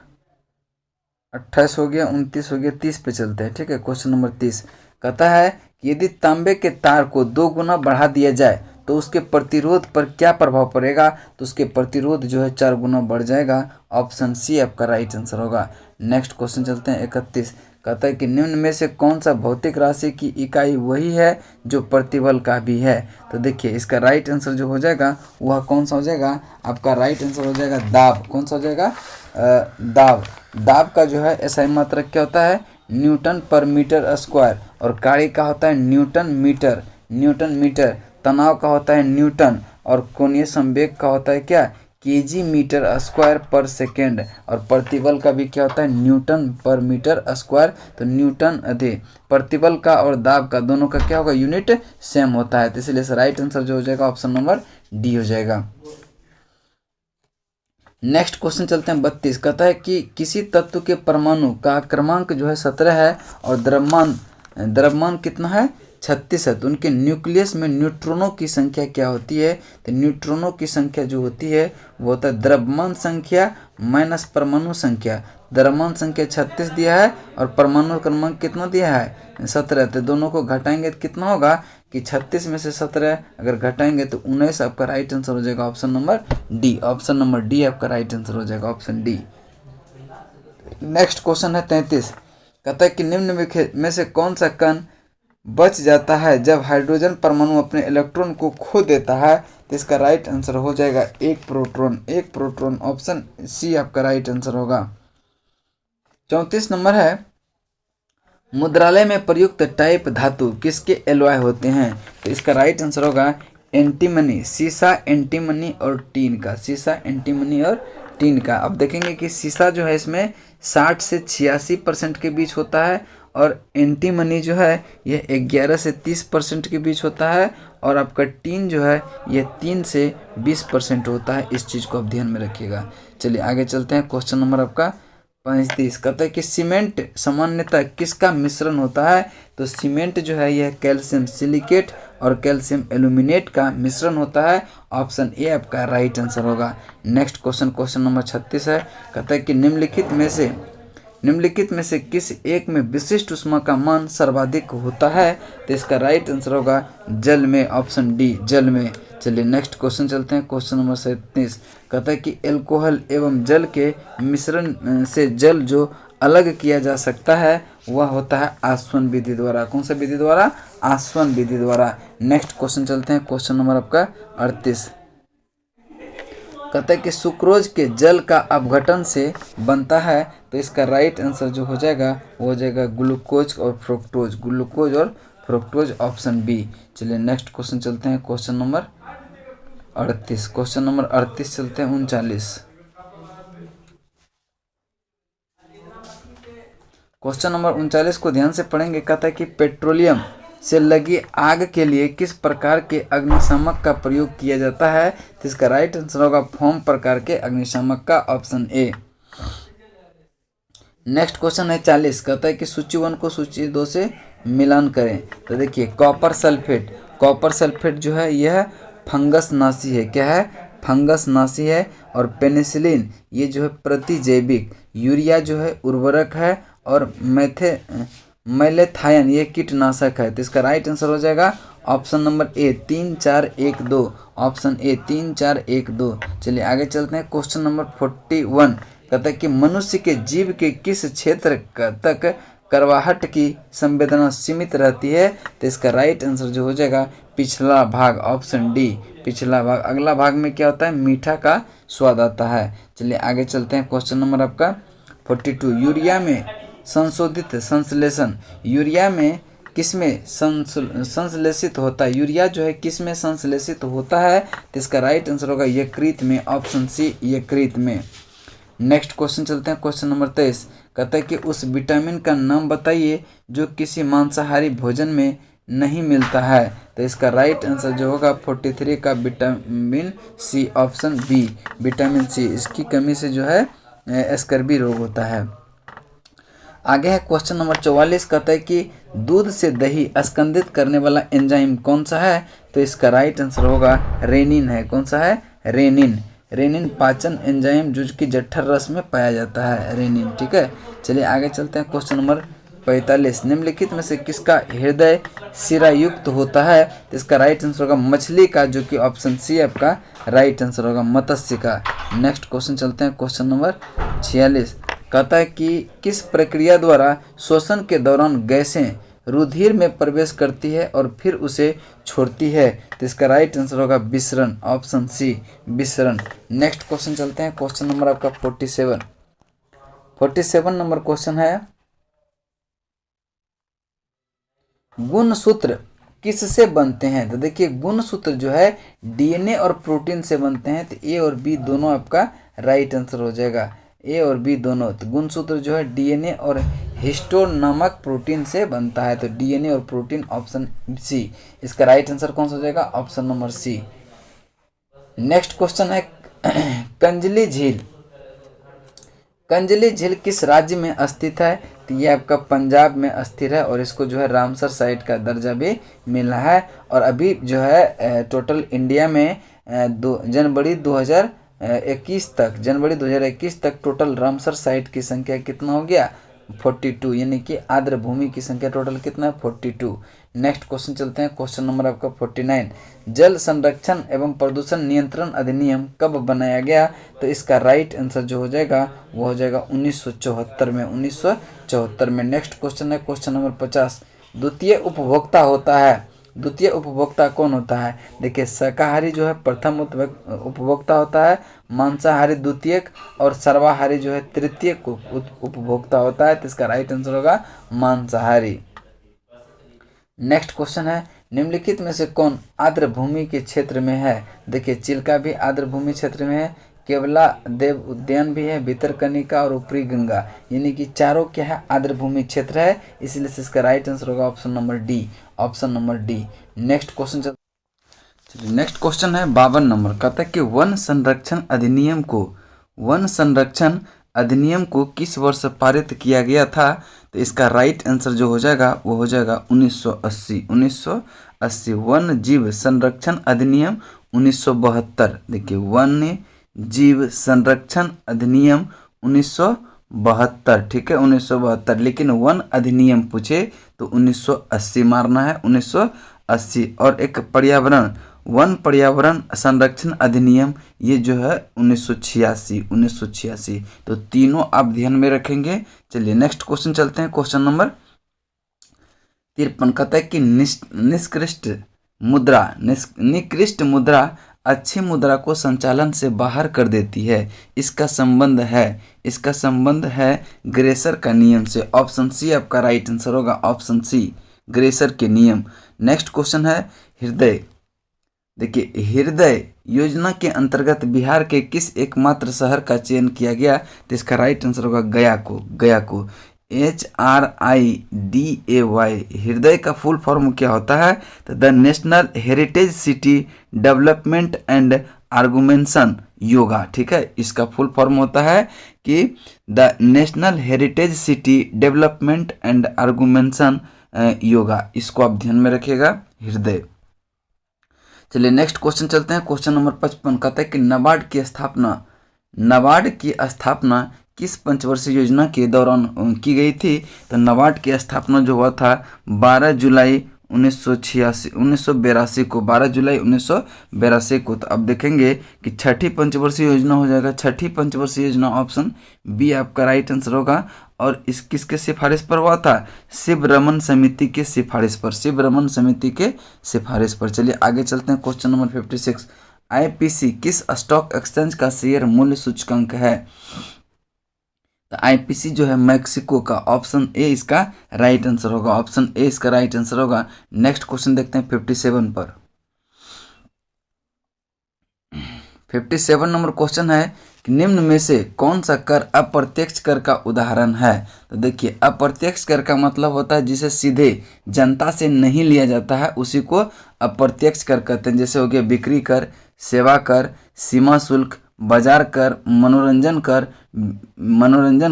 28 हो गया, 29 हो गया, 30 पे चलते हैं। ठीक है, क्वेश्चन नंबर 30 कहता है कि यदि तांबे के तार को 2 गुना बढ़ा दिया जाए तो उसके प्रतिरोध पर क्या प्रभाव पड़ेगा? तो उसके प्रतिरोध जो है 4 गुना बढ़ जाएगा, ऑप्शन सी आपका राइट आंसर होगा। नेक्स्ट क्वेश्चन चलते हैं 31। कहता है कि निम्न में से कौन सा भौतिक राशि की इकाई वही है जो प्रतिबल का भी है। तो देखिए इसका राइट आंसर जो हो जाएगा वह कौन सा हो जाएगा, आपका राइट आंसर हो जाएगा दाब। कौन सा हो जाएगा, दाब। दाब का जो है एसआई मात्रक क्या होता है, न्यूटन पर मीटर स्क्वायर, और कार्य का होता है न्यूटन मीटर, न्यूटन मीटर। तनाव का होता है न्यूटन, और कोणीय संवेग का होता है क्या, केजी मीटर स्क्वायर पर सेकेंड, और प्रतिबल का भी क्या होता है, न्यूटन पर मीटर स्क्वायर। तो न्यूटन प्रतिबल का और दाब का दोनों का क्या होगा, यूनिट सेम होता है। तो इसलिए राइट आंसर जो हो जाएगा ऑप्शन नंबर डी हो जाएगा। नेक्स्ट क्वेश्चन चलते हैं 32। कहता है कि किसी तत्व के परमाणु का क्रमांक जो है 17 है और द्रव्यमान कितना है, 36 है। तो उनके न्यूक्लियस में न्यूट्रॉनों की संख्या क्या होती है। तो न्यूट्रॉनों की संख्या जो होती है वो होता है द्रव्यमान संख्या माइनस परमाणु संख्या। द्रव्यमान संख्या 36 दिया है और परमाणु क्रमांक कितना दिया है, 17। तो दोनों को घटाएंगे तो कितना होगा कि 36 में से 17 अगर घटाएंगे तो 19। आपका राइट आंसर हो जाएगा option number D. Option number D आपका राइट आंसर हो जाएगा, ऑप्शन डी। नेक्स्ट क्वेश्चन है 33। कहता है कि निम्न में से कौन सा कण बच जाता है जब हाइड्रोजन परमाणु अपने इलेक्ट्रॉन को खो देता है। तो इसका राइट आंसर हो जाएगा एक प्रोटॉन, एक प्रोटॉन। ऑप्शन सी आपका राइट आंसर होगा। 34 नंबर है, मुद्रालय में प्रयुक्त टाइप धातु किसके एलॉय होते हैं। तो इसका राइट आंसर होगा एंटीमनी, सीसा, एंटीमनी और टीन का, सीसा, एंटीमनी और टीन का। अब देखेंगे कि सीसा जो है इसमें 60 से 86% के बीच होता है, और एंटीमनी जो है यह 11 से 30% के बीच होता है, और आपका टीन जो है यह 3 से 20% होता है। इस चीज़ को आप ध्यान में रखिएगा। चलिए आगे चलते हैं। क्वेश्चन नंबर आपका 35। कहता है कि सीमेंट सामान्यतः किसका मिश्रण होता है। तो सीमेंट जो है यह कैल्शियम सिलिकेट और कैल्शियम एल्यूमिनेट का मिश्रण होता है। ऑप्शन ए आपका राइट आंसर होगा। नेक्स्ट क्वेश्चन, क्वेश्चन नंबर 36 है। कहता है कि निम्नलिखित में से किस एक में विशिष्ट ऊष्मा का मान सर्वाधिक होता है। तो इसका राइट आंसर होगा जल में, ऑप्शन डी, जल में। चलिए नेक्स्ट क्वेश्चन चलते हैं। Question number 37। कहता है कि एल्कोहल एवं जल के मिश्रण से जल जो अलग किया जा सकता है वह होता है आसवन विधि द्वारा। कौन सा विधि द्वारा, आसवन विधि द्वारा। नेक्स्ट क्वेश्चन चलते हैं। क्वेश्चन नंबर आपका 38। कहता है कि सुक्रोज के जल का अपघटन से बनता है। तो इसका राइट आंसर जो हो जाएगा वो हो जाएगा ग्लूकोज और फ्रुक्टोज, ग्लूकोज और फ्रुक्टोज, ऑप्शन बी। चलिए नेक्स्ट क्वेश्चन चलते हैं। Question number 38। क्वेश्चन नंबर 38 चलते हैं 39। क्वेश्चन नंबर 39 को ध्यान से पढ़ेंगे। कहता है कि पेट्रोलियम से लगी आग के लिए किस प्रकार के अग्निशामक का प्रयोग किया जाता है। तो इसका राइट आंसर होगा फोम प्रकार के अग्निशामक का, ऑप्शन ए। नेक्स्ट क्वेश्चन है 40। कहता है कि सूची 1 को सूची 2 से मिलान करें। तो देखिए कॉपर सल्फेट, कॉपर सल्फेट जो है यह फंगस नाशी है। क्या है, फंगस नाशी है। और पेनिसिलिन ये जो है प्रतिजैविक, यूरिया जो है उर्वरक है, और मैलेथायन ये कीटनाशक है। तो इसका राइट आंसर हो जाएगा option number A 3 4 1 2, option A 3 4 1 2। चलिए आगे चलते हैं। Question number 41। कहता है कि मनुष्य के जीव के किस क्षेत्र तक करवाहट की संवेदना सीमित रहती है। तो इसका राइट आंसर जो हो जाएगा पिछला भाग, ऑप्शन डी, पिछला भाग। अगला भाग में क्या होता है, मीठा का स्वाद आता है। चलिए आगे चलते हैं। क्वेश्चन नंबर आपका 42। यूरिया में संशोधित संश्लेषण, यूरिया में किसमें संश्लेषित होता है, यूरिया जो है किसमें संश्लेषित होता है। तो इसका राइट आंसर होगा यकृत में, ऑप्शन सी, यकृत में। नेक्स्ट क्वेश्चन चलते हैं। Question number 23। कहता है कि उस विटामिन का नाम बताइए जो किसी मांसाहारी भोजन में नहीं मिलता है। तो इसका राइट आंसर जो होगा 43 का vitamin C, option B, vitamin C. इसकी कमी से जो है स्कर्वी रोग होता है। आगे है क्वेश्चन नंबर 44। कहता है कि दूध से दही स्कंदित करने वाला एंजाइम कौन सा है। तो इसका राइट आंसर होगा रेनिन है। कौन सा है, रेनिन। रेनिन पाचन एंजाइम जो कि जठर रस में पाया जाता है, रेनिन। ठीक है, चलिए आगे चलते हैं। Question number 45। निम्नलिखित में से किसका हृदय सिरायुक्त होता है। तो इसका राइट आंसर होगा मछली का, जो कि ऑप्शन सी आपका राइट आंसर होगा, मत्स्य का। नेक्स्ट क्वेश्चन चलते हैं। Question number 46। कहता है कि किस प्रक्रिया द्वारा श्वसन के दौरान गैसें रुधिर में प्रवेश करती है और फिर उसे छोड़ती है? तो इसका राइट आंसर होगा विसरण, ऑप्शन सी विसरण। नेक्स्ट क्वेश्चन चलते हैं, क्वेश्चन नंबर आपका 47 नंबर क्वेश्चन है, गुणसूत्र किससे बनते हैं? तो देखिए गुणसूत्र जो है डीएनए और प्रोटीन से बनते हैं, तो ए और बी दोनों आपका राइट आंसर हो जाएगा, ए और बी दोनों। तो गुणसूत्र जो है डीएनए और हिस्टोन नामक प्रोटीन से बनता है, तो डीएनए और प्रोटीन, ऑप्शन सी। इसका राइट आंसर कौन सा हो जाएगा? Option number C. Next question है कंजली झील, कंजली झील किस राज्य में स्थित है? तो ये आपका पंजाब में स्थित है और इसको जो है रामसर साइट का दर्जा भी मिला है। और अभी जो है टोटल इंडिया में जनवरी 2021 तक टोटल रामसर साइट की संख्या कितना हो गया? 42, यानी कि आर्द्र भूमि की संख्या टोटल कितना है? 42। नेक्स्ट क्वेश्चन चलते हैं, क्वेश्चन नंबर आपका 49, जल संरक्षण एवं प्रदूषण नियंत्रण अधिनियम कब बनाया गया? तो इसका राइट आंसर जो हो जाएगा वो हो जाएगा 1974 में, 1974 में। नेक्स्ट क्वेश्चन है क्वेश्चन नंबर 50, द्वितीय उपभोक्ता होता है, द्वितीय उपभोक्ता कौन होता है? देखिए शाकाहारी जो है प्रथम उपभोक्ता होता है, मांसाहारी द्वितीयक और सर्वाहारी जो है तृतीयक उपभोक्ता होता है। तो इसका राइट आंसर होगा मांसाहारी। नेक्स्ट क्वेश्चन है, निम्नलिखित में से कौन आर्द्र भूमि के क्षेत्र में है? देखिए चिल्का भी आर्द्र भूमि क्षेत्र में है, केवला देव उद्यान भी है, भितरकनिका और ऊपरी गंगा, यानी कि चारों क्या है? आर्द्र भूमि क्षेत्र है, इसलिए से इसका राइट आंसर होगा option number D, option number D. Next question चलिए नेक्स्ट क्वेश्चन है 52 नंबर, कहता है कि वन संरक्षण अधिनियम को किस वर्ष पारित किया गया था? तो इसका राइट आंसर जो हो जाएगा वो हो जाएगा 1980। वन जीव संरक्षण अधिनियम 1972। देखिए वन जीव संरक्षण अधिनियम 1972, ठीक है 1972। लेकिन वन अधिनियम पूछे तो 1980 मारना है, 1980। और एक वन पर्यावरण संरक्षण अधिनियम ये जो है 1986। तो तीनों आप ध्यान में रखेंगे। चलिए नेक्स्ट क्वेश्चन चलते हैं, क्वेश्चन नंबर 53, कहता है कि निकृष्ट मुद्रा अच्छी मुद्रा को संचालन से बाहर कर देती है। इसका संबंध है ग्रेसर का नियम से। ऑप्शन सी आपका राइट आंसर होगा, ऑप्शन सी ग्रेसर के नियम। नेक्स्ट क्वेश्चन है हृदय। देखिए हृदय योजना के अंतर्गत बिहार के किस एकमात्र शहर का चयन किया गया? तो इसका राइट आंसर होगा गया को। HRIDAY हृदय का फुल फॉर्म क्या होता है? तो the national heritage city development and augmentation yoga, ठीक है। इसका फुल फॉर्म होता है कि the national heritage city development and augmentation yoga. इसको आप ध्यान में रखिएगा, हृदय। चलिए नेक्स्ट क्वेश्चन चलते हैं, क्वेश्चन नंबर 55, कहता है कि नाबार्ड की स्थापना किस पंचवर्षीय योजना के दौरान की गई थी? तो नाबार्ड की स्थापना जो हुआ था 12 जुलाई 1982 को, 12 जुलाई 1982 को। तो अब देखेंगे कि छठी पंचवर्षीय योजना हो जाएगा, छठी पंचवर्षीय योजना ऑप्शन बी आपका राइट आंसर होगा। और इस किसके सिफारिश पर हुआ था? शिवरमन समिति के सिफारिश पर, शिवरमन समिति के सिफारिश पर। चलिए आगे चलते हैं, क्वेश्चन नंबर 56, IPC किस स्टॉक एक्सचेंज का शेयर मूल्य सूचकांक है? तो IPC जो है मैक्सिको का, ऑप्शन ए इसका राइट आंसर होगा, ऑप्शन ए इसका राइट आंसर होगा। नेक्स्ट क्वेश्चन देखते हैं 57 पर। 57 नंबर क्वेश्चन है कि निम्न में से कौन सा कर अप्रत्यक्ष कर का उदाहरण है? तो देखिए अप्रत्यक्ष कर का मतलब होता है जिसे सीधे जनता से नहीं लिया जाता है, उसी को अप्रत्यक्ष कर कहते हैं। जैसे हो गया बिक्री कर, सेवा कर, सीमा शुल्क, बाजार कर, मनोरंजन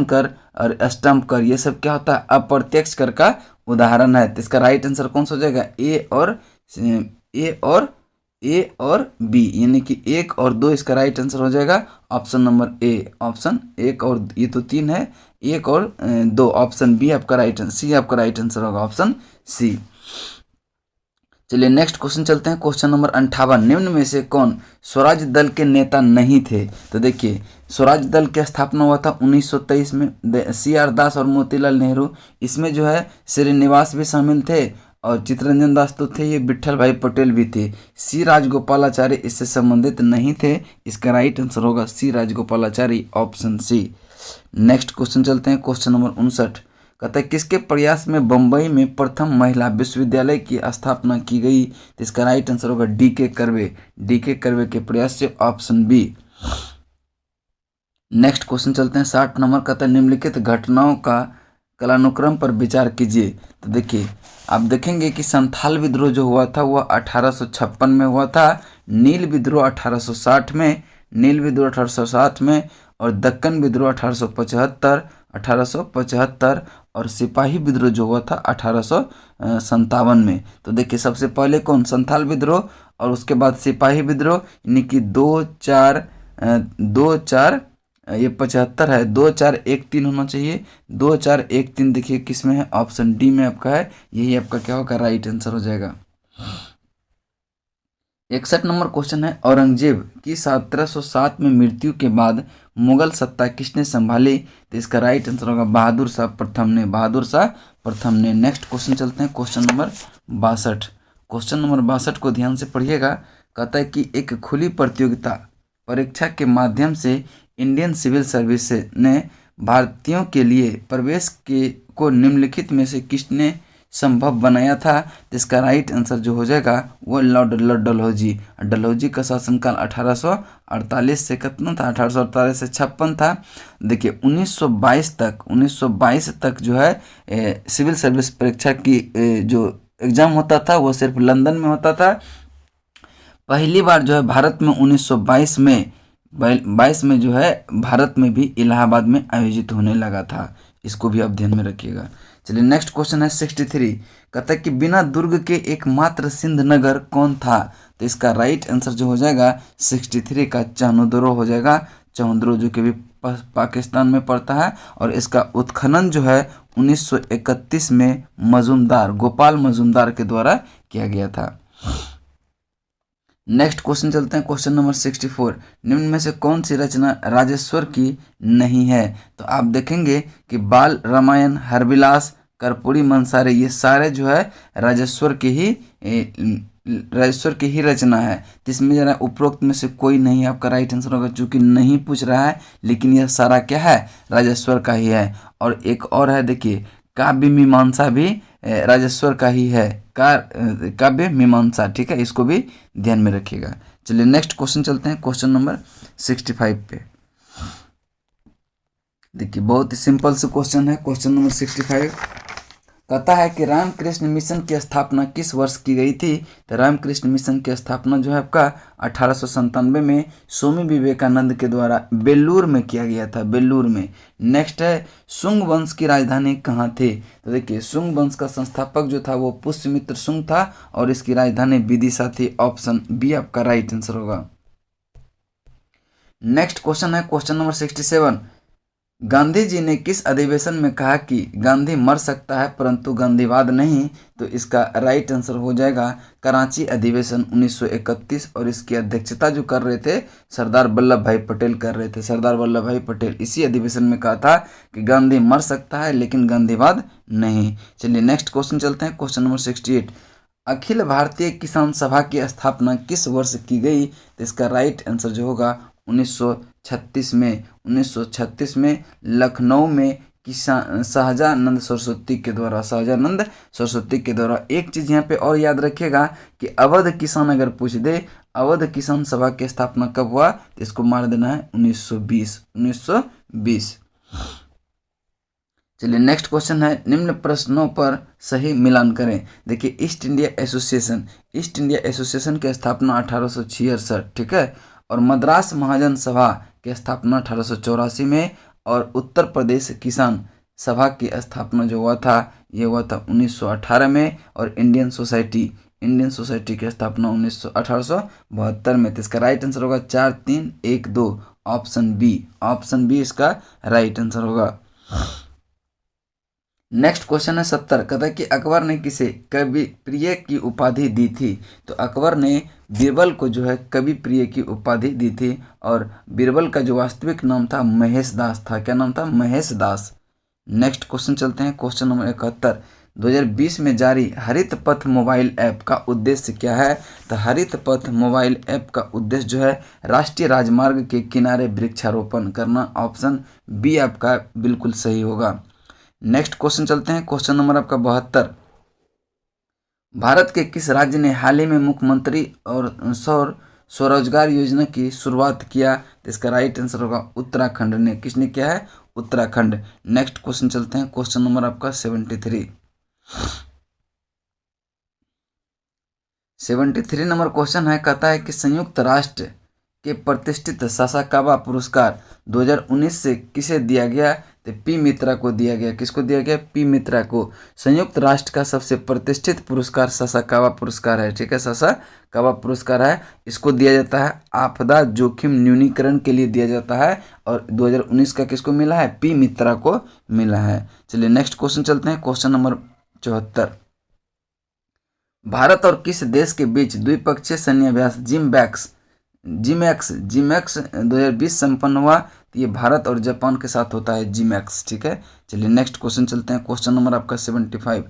कर और स्टैंप कर, ये सब क्या होता है? अप्रत्यक्ष कर का उदाहरण है। तो इसका राइट आंसर कौन सा हो जाएगा? ए और बी, यानी कि 1 और 2 इसका राइट आंसर हो जाएगा, ऑप्शन नंबर ए। ऑप्शन 1 और ये तो 3 है, 1 और 2, ऑप्शन बी आपका राइट आंसर, सी आपका राइट आंसर होगा, ऑप्शन सी। चलिए नेक्स्ट क्वेश्चन चलते हैं। क्वेश्चन नंबर 58, निम्न में से कौन स्वराज दल के नेता नहीं थे? तो देखिए स्वराज दल की स्थापना हुआ था 1923 में, CR दास और मोतीलाल नेहरू, इसमें जो है श्रीनिवास भी शामिल थे और चित्तरंजन दास तो थे, ये विट्ठल भाई पटेल भी थे। सी राजगोपालाचारी इससे संबंधित नहीं थे। इसका राइट आंसर होगा C Rajagopalachari, option C. Next question चलते हैं। क्वेश्चन नंबर 59, कहता है किसके प्रयास में बम्बई में प्रथम महिला विश्वविद्यालय की स्थापना की गई? तो इसका राइट आंसर होगा DK कर्वे, DK कर्वे के प्रयास से, ऑप्शन बी। नेक्स्ट क्वेश्चन चलते हैं। 60 नंबर, कहता है निम्नलिखित घटनाओं का कालानुक्रम पर विचार कीजिए। तो देखिए आप देखेंगे कि संथाल विद्रोह जो हुआ था वह 1856 में हुआ था, नील विद्रोह 1860 में, नील विद्रोह 1860 में, और दक्कन विद्रोह 1875 और सिपाही विद्रोह जो हुआ था 1857 में। तो देखिए सबसे पहले कौन? संथाल विद्रोह, और उसके बाद सिपाही विद्रोह, यानी कि 2 4 ये 75 है, 2 4 1 3 होना चाहिए। 2 4 1 3 देखिए किस में है? ऑप्शन डी में आपका है, यही आपका क्या होगा? राइट आंसर हो जाएगा। 61 नंबर क्वेश्चन है, औरंगजेब की 1707 में मृत्यु के बाद मुगल सत्ता किसने संभाली? तो इसका राइट आंसर होगा बहादुर शाह प्रथम ने, बहादुर शाह प्रथम ने। नेक्स्ट क्वेश्चन चलते हैं। क्वेश्चन नंबर 62, क्वेश्चन नंबर 62 को ध्यान से पढ़िएगा। कहता है कि एक खुली प्रतियोगिता परीक्षा के माध्यम से इंडियन सिविल सर्विस ने भारतीयों के लिए प्रवेश को निम्नलिखित में से किसने संभव बनाया था? तो इसका राइट आंसर जो हो जाएगा वो लॉर्ड डलहौजी। डलहौजी का शासनकाल 1848 से कितना था? 1848 से 56 था। देखिए 1922 तक जो है सिविल सर्विस परीक्षा की जो एग्जाम होता था वो सिर्फ लंदन में होता था। पहली बार जो है भारत में 1922 में जो है भारत में भी इलाहाबाद में आयोजित होने लगा था। इसको भी आप ध्यान में रखिएगा। चलिए नेक्स्ट क्वेश्चन है 63, कहता है कि बिना दुर्ग के एकमात्र सिंध नगर कौन था? तो इसका राइट आंसर जो हो जाएगा 63 का चाहुंद्रो हो जाएगा। चाहुंद्रो जो कि भी पाकिस्तान में पड़ता है, और इसका उत्खनन जो है 1931 में मजूमदार, गोपाल मजूमदार के द्वारा किया गया था। नेक्स्ट क्वेश्चन चलते हैं। क्वेश्चन नंबर 64, निम्न में से कौन सी रचना राजेश्वर की नहीं है? तो आप देखेंगे कि बाल रामायण, हरविलास, कर्पूरी मंसारे, ये सारे जो है राजेश्वर की ही रचना है। तो इसमें जरा उपरोक्त में से कोई नहीं, आपका राइट आंसर होगा, चूंकि नहीं पूछ रहा है, लेकिन यह सारा क्या है? राजेश्वर का ही है। और एक और है, देखिए काव्य मीमांसा भी राजेश्वर का ही है, काव्य मीमांसा, ठीक है, इसको भी ध्यान में रखिएगा। चलिए नेक्स्ट क्वेश्चन चलते हैं। क्वेश्चन नंबर 65 पे देखिए बहुत ही सिंपल से क्वेश्चन है। क्वेश्चन नंबर 65 कहता है कि रामकृष्ण मिशन की स्थापना किस वर्ष की गई थी? तो रामकृष्ण मिशन की स्थापना जो है आपका 1897 में स्वामी विवेकानंद के द्वारा बेल्लूर में किया गया था, बेल्लूर में। नेक्स्ट है, शुंग वंश की राजधानी कहाँ थी? तो देखिए शुंग वंश का संस्थापक जो था वो पुष्यमित्र शुंग था, और इसकी राजधानी विदिशा थी। ऑप्शन बी आपका राइट आंसर होगा। नेक्स्ट क्वेश्चन है क्वेश्चन नंबर 67, गांधी जी ने किस अधिवेशन में कहा कि गांधी मर सकता है परंतु गांधीवाद नहीं? तो इसका राइट आंसर हो जाएगा कराची अधिवेशन 1931, और इसकी अध्यक्षता जो कर रहे थे सरदार वल्लभ भाई पटेल कर रहे थे। सरदार वल्लभ भाई पटेल इसी अधिवेशन में कहा था कि गांधी मर सकता है लेकिन गांधीवाद नहीं। चलिए नेक्स्ट क्वेश्चन चलते हैं। क्वेश्चन नंबर 68, अखिल भारतीय किसान सभा की स्थापना किस वर्ष की गई? तो इसका राइट आंसर जो होगा 1936 में। 1936 में लखनऊ में किसान शाहजानंद सरस्वती के द्वारा, शाहजानंद सरस्वती के द्वारा। एक चीज़ यहाँ पे और याद रखिएगा कि अवध किसान अगर पूछ दे, अवध किसान सभा की स्थापना कब हुआ, तो इसको मार देना है 1920, 1920। चलिए नेक्स्ट क्वेश्चन है, निम्न प्रश्नों पर सही मिलान करें। देखिए east India association, east India association की स्थापना 1866, ठीक है, और मद्रास महाजन सभा की स्थापना 1884 में, और उत्तर प्रदेश किसान सभा की स्थापना जो हुआ था ये हुआ था 1918 में, और इंडियन सोसाइटी की स्थापना 1872 में। तो इसका राइट आंसर होगा 4 3 1 2, ऑप्शन बी, ऑप्शन बी इसका राइट आंसर होगा। नेक्स्ट क्वेश्चन है 70। कहता है कि अकबर ने किसे कवि प्रिय की उपाधि दी थी। तो अकबर ने बीरबल को जो है कवि प्रिय की उपाधि दी थी, और बीरबल का जो वास्तविक नाम था महेश दास था। क्या नाम था? महेश दास। नेक्स्ट क्वेश्चन चलते हैं, क्वेश्चन नंबर 71। 2020 में जारी हरित पथ मोबाइल ऐप का उद्देश्य क्या है? तो हरित पथ मोबाइल ऐप का उद्देश्य जो है राष्ट्रीय राजमार्ग के किनारे वृक्षारोपण करना। ऑप्शन बी आपका बिल्कुल सही होगा। नेक्स्ट क्वेश्चन चलते हैं, क्वेश्चन नंबर आपका 72। भारत के किस राज्य ने हाल ही में मुख्यमंत्री और स्वरोजगार योजना की शुरुआत किया? तो इसका राइट आंसर होगा उत्तराखंड ने। किसने किया है? उत्तराखंड। नेक्स्ट क्वेश्चन चलते हैं, क्वेश्चन नंबर आपका 73। 73 नंबर क्वेश्चन है, कहता है कि संयुक्त राष्ट्र के प्रतिष्ठित सासाकावा पुरस्कार 2019 से किसे दिया गया? तो पी मित्रा को दिया गया। किसको दिया गया? पी मित्रा को। संयुक्त राष्ट्र का सबसे प्रतिष्ठित पुरस्कार सासाकावा पुरस्कार है। ठीक है, सासाकावा पुरस्कार है। इसको दिया जाता है आपदा जोखिम न्यूनीकरण के लिए दिया जाता है, और 2019 का किसको मिला है? पी मित्रा को मिला है। चलिए नेक्स्ट क्वेश्चन चलते हैं, क्वेश्चन नंबर 74। भारत और किस देश के बीच द्विपक्षीय सैन्य अभ्यास जिमैक्स 2020 संपन्न हुआ? तो ये भारत और जापान के साथ होता है जिमैक्स। ठीक है, चलिए नेक्स्ट क्वेश्चन चलते हैं, क्वेश्चन नंबर आपका 75।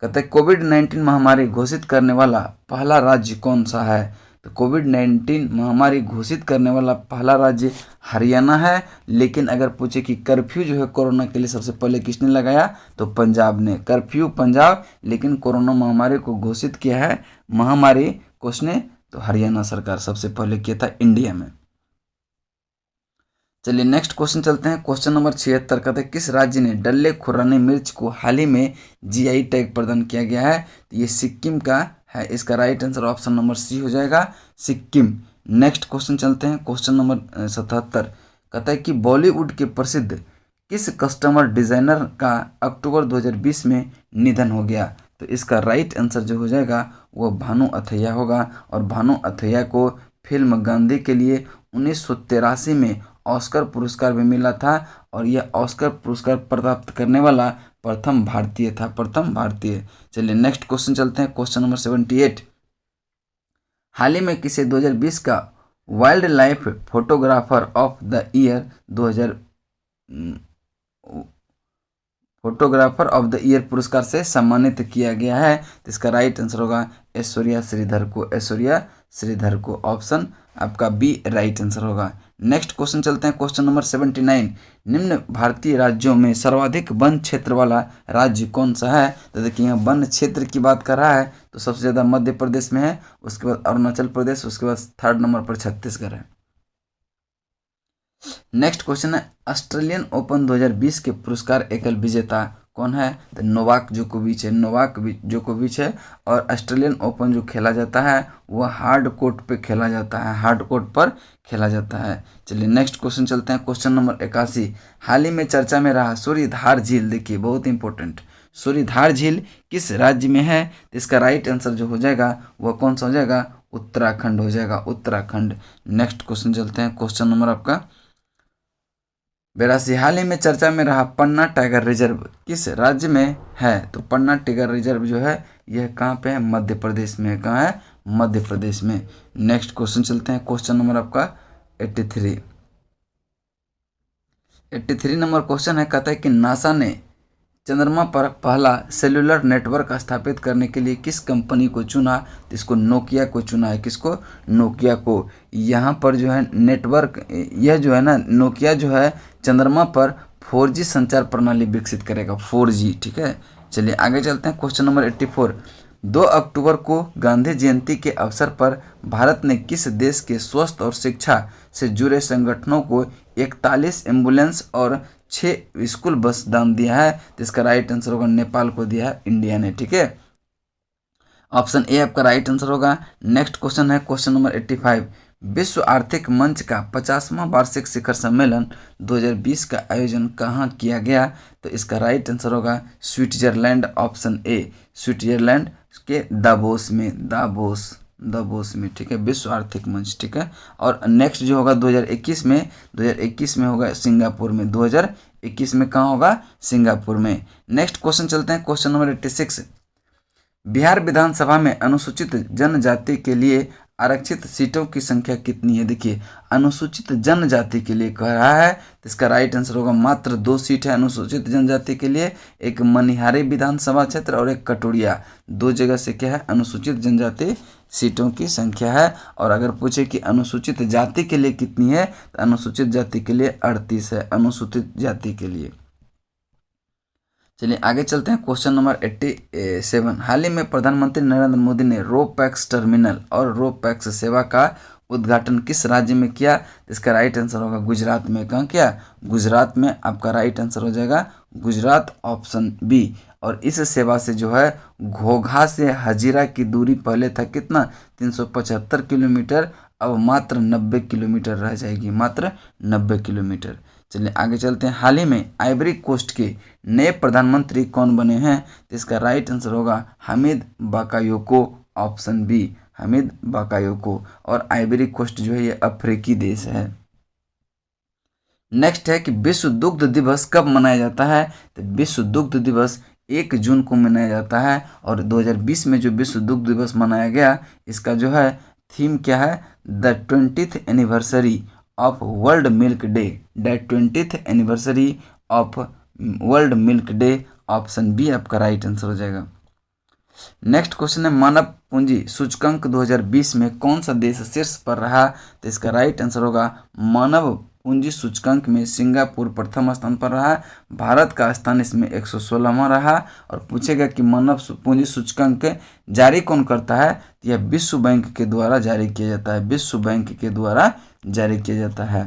कहते हैं कोविड-19 महामारी घोषित करने वाला पहला राज्य कौन सा है? तो कोविड-19 महामारी घोषित करने वाला पहला राज्य हरियाणा है। लेकिन अगर पूछे कि कर्फ्यू जो है कोरोना के लिए सबसे पहले किसने लगाया? तो पंजाब ने। कर्फ्यू पंजाब, लेकिन कोरोना महामारी को घोषित किया है महामारी किसने? तो हरियाणा सरकार सबसे पहले किया था इंडिया में। चलिए नेक्स्ट क्वेश्चन चलते हैं, क्वेश्चन नंबर 76। कहते हैं किस राज्य ने डल्ले खुरानी मिर्च को हाल ही में जीआई टैग प्रदान किया गया है? तो ये सिक्किम का है। इसका right answer option number C हो जाएगा, सिक्किम। नेक्स्ट क्वेश्चन चलते हैं, क्वेश्चन नंबर 77। कहता है कि बॉलीवुड के प्रसिद्ध किस कस्टमर डिजाइनर का अक्टूबर 2020 में निधन हो गया? तो इसका राइट आंसर जो हो जाएगा वो भानु अथैया होगा। और भानु अथैया को फिल्म गांधी के लिए 1983 में ऑस्कर पुरस्कार भी मिला था, और यह ऑस्कर पुरस्कार प्राप्त करने वाला प्रथम भारतीय था, प्रथम भारतीय। चलिए नेक्स्ट क्वेश्चन चलते हैं, क्वेश्चन नंबर 78। हाल ही में किसे 2020 का wild life photographer of the year 2000 photographer of the year पुरस्कार से सम्मानित किया गया है? तो इसका राइट आंसर होगा ऐश्वर्या श्रीधर को। ऐश्वर्या श्रीधर को। ऑप्शन आपका बी राइट आंसर होगा। नेक्स्ट क्वेश्चन चलते हैं, क्वेश्चन नंबर 79। निम्न भारतीय राज्यों में सर्वाधिक वन क्षेत्र वाला राज्य कौन सा है? तो देखिए यहाँ वन क्षेत्र की बात कर रहा है तो सबसे ज़्यादा मध्य प्रदेश में है, उसके बाद अरुणाचल प्रदेश, उसके बाद थर्ड नंबर पर छत्तीसगढ़ है। नेक्स्ट क्वेश्चन है ऑस्ट्रेलियन ओपन 2020 के पुरस्कार एकल विजेता कौन है? तो नोवाक जोकोविच है। नोवाक जोकोविच है। और ऑस्ट्रेलियन ओपन जो खेला जाता है वह हार्ड कोर्ट पे खेला जाता है, हार्ड कोर्ट पर खेला जाता है। चलिए नेक्स्ट क्वेश्चन चलते हैं, क्वेश्चन नंबर 81। हाल ही में चर्चा में रहा सूर्यधार झील, देखिए बहुत इंपॉर्टेंट, सूर्यधार झील किस राज्य में है? तो इसका राइट आंसर जो हो जाएगा वह कौन सा हो जाएगा? उत्तराखंड हो जाएगा, उत्तराखंड। नेक्स्ट क्वेश्चन चलते हैं, क्वेश्चन नंबर आपका 82। हाल ही में चर्चा में रहा पन्ना टाइगर रिजर्व किस राज्य में है? तो पन्ना टाइगर रिजर्व जो है यह कहाँ पे है? मध्य प्रदेश में है। कहाँ है? मध्य प्रदेश में। नेक्स्ट क्वेश्चन चलते हैं, क्वेश्चन नंबर आपका 83। 83 नंबर क्वेश्चन है, कहता है कि नासा ने चंद्रमा पर पहला सेलुलर नेटवर्क स्थापित करने के लिए किस कंपनी को चुना? तो इसको नोकिया को चुना है। किसको? नोकिया को। यहाँ पर जो है नेटवर्क, यह जो है ना नोकिया जो है चंद्रमा पर 4G संचार प्रणाली विकसित करेगा, 4G। ठीक है, चलिए आगे चलते हैं, क्वेश्चन नंबर 84। 2 अक्टूबर को गांधी जयंती के अवसर पर भारत ने किस देश के स्वास्थ्य और शिक्षा से जुड़े संगठनों को 41 एम्बुलेंस और 6 स्कूल बस दान दिया है? तो इसका राइट आंसर होगा नेपाल को दिया है इंडिया ने। ठीक है, ऑप्शन ए आपका राइट आंसर होगा। नेक्स्ट क्वेश्चन है, क्वेश्चन नंबर 85। विश्व आर्थिक मंच का 50वां वार्षिक शिखर सम्मेलन 2020 का आयोजन कहाँ किया गया? तो इसका राइट आंसर होगा स्विट्जरलैंड, ऑप्शन ए, स्विट्जरलैंड के दावोस में, दावोस। दावोस में, ठीक है, विश्व आर्थिक मंच, ठीक है। और नेक्स्ट जो होगा 2021 में होगा सिंगापुर में, 2021 में कहाँ होगा, सिंगापुर में। नेक्स्ट क्वेश्चन चलते हैं, क्वेश्चन नंबर 86। बिहार विधानसभा में अनुसूचित जनजाति के लिए आरक्षित सीटों की संख्या कितनी है? देखिए, अनुसूचित जनजाति के लिए कह रहा है, तो इसका राइट आंसर होगा मात्र 2 सीट है अनुसूचित जनजाति के लिए, एक मनिहारी विधानसभा क्षेत्र और एक कटोरिया, 2 जगह से क्या है, अनुसूचित जनजाति सीटों की संख्या है। और अगर पूछे कि अनुसूचित जाति के लिए कितनी है, तो अनुसूचित जाति के लिए 38 है, अनुसूचित जाति के लिए। चलिए आगे चलते हैं, क्वेश्चन नंबर 87। हाल ही में प्रधानमंत्री नरेंद्र मोदी ने रोपैक्स टर्मिनल और रोपैक्स सेवा का उद्घाटन किस राज्य में किया? इसका राइट आंसर होगा गुजरात में। कहाँ किया? गुजरात में। आपका राइट आंसर हो जाएगा गुजरात, ऑप्शन बी। और इस सेवा से जो है घोघा से हजीरा की दूरी पहले था कितना, 375 किलोमीटर, अब मात्र 90 किलोमीटर रह जाएगी, मात्र 90 किलोमीटर। चलिए आगे चलते हैं। हाल ही में आइवरी कोस्ट के नए प्रधानमंत्री कौन बने हैं? तो इसका राइट आंसर होगा Hamid Bakayoko, option B, Hamid Bakayoko. और आइवरी कोस्ट जो है ये अफ्रीकी देश है। नेक्स्ट है कि विश्व दुग्ध दिवस कब मनाया जाता है? तो विश्व दुग्ध दिवस 1 जून को मनाया जाता है। और 2020 में जो विश्व दुग्ध दिवस मनाया गया, इसका जो है थीम क्या है? The 20th anniversary of World Milk Day, the 20th anniversary of World Milk Day, option B आपका राइट आंसर हो जाएगा। नेक्स्ट क्वेश्चन है, मानव पूंजी सूचकांक 2020 में कौन सा देश शीर्ष पर रहा? तो इसका राइट आंसर होगा मानव पूंजी सूचकांक में सिंगापुर प्रथम स्थान पर रहा, भारत का स्थान इसमें 116वां रहा। और पूछेगा कि मानव पूंजी सूचकांक जारी कौन करता है? तो यह विश्व बैंक के द्वारा जारी किया जाता है, विश्व बैंक के द्वारा जारी किया जाता है।